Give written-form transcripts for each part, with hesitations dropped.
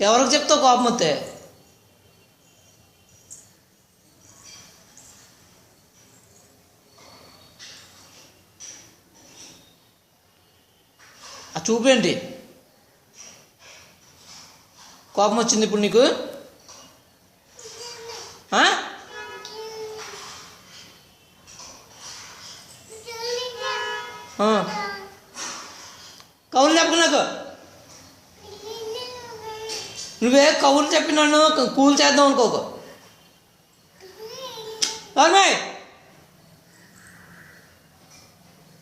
ఎవరికి చెప్తావు కోపం వస్తే? ఆ చూపేంటి? కోపం వచ్చింది ఇప్పుడు నీకు? కవులు చెప్పకు నాకు. నువ్వే కవులు చెప్పి నన్ను కూల్ చేద్దాం అనుకోకు.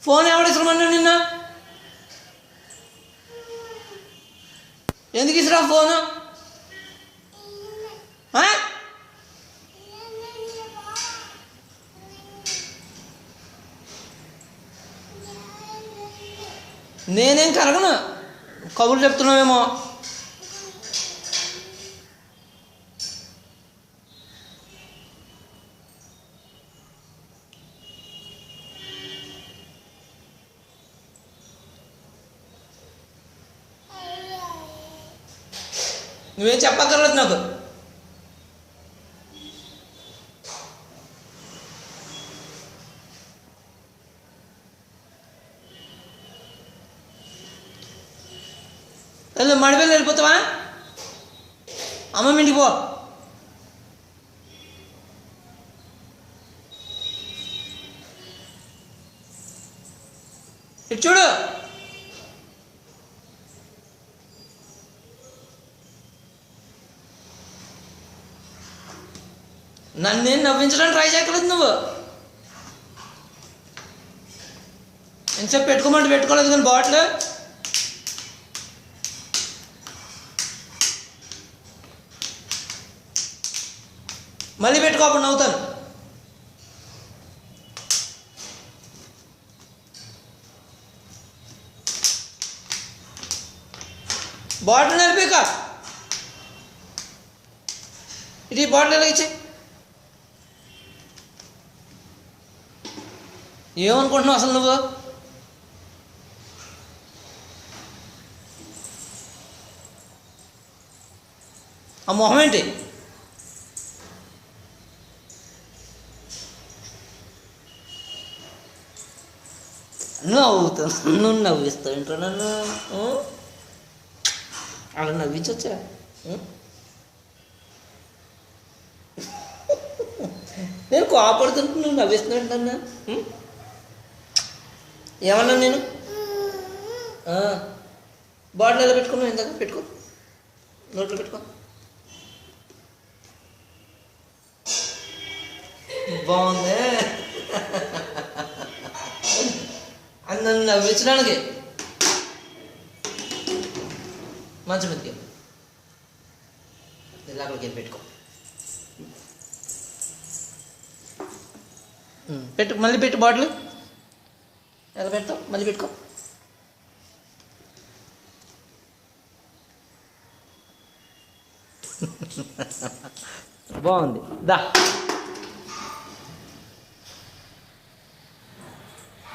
ఫోన్ ఎవడు ఇసరమన్నా నిన్న? ఎందుకు ఇసరా ఫోను? నేనేం కరగను, కబుర్లు చెప్తున్నావేమో. నువ్వేం చెప్పక్కర్లేదు నాకు. వెళ్ళు, మడిపల్లి వెళ్ళిపోతావా? అమ్మమ్మ ఇంటికి పో. ఇటు చూడు. నన్నేం నవ్వించడానికి ట్రై చేయగలదు నువ్వు. ఎంతసేపు పెట్టుకోమంటే పెట్టుకోలేదు కానీ బాటిల్. మళ్ళీ పెట్టుకోకుండా నవ్వుతాను. బాటిల్ నడిపేక ఇది బాటిల్ ఎలాగిచ్చే. ఏమనుకుంటున్నావు అసలు నువ్వు? ఆ మొహం ఏంటి? నువ్వు నవ్విస్తావు ఏంటో నన్ను. అలా నవ్వించవచ్చా? నేను కోపడుతుంటే నువ్వు నవ్విస్తున్నావు నన్ను. ఏమన్నా నేను? బాటిల్ ఎలా పెట్టుకున్నావు? ఇందాక పెట్టుకో, నోట్లో పెట్టుకో. బాగుంది. అది నన్ను నవ్వించడానికి. మంచం మీదకి ఇలాగకి వెళ్ళి పెట్టుకో. పెట్టు, మళ్ళీ పెట్టు బాటిల్. ఎలా పెడతావు? మళ్ళీ పెట్టుకో. బాగుంది. దా.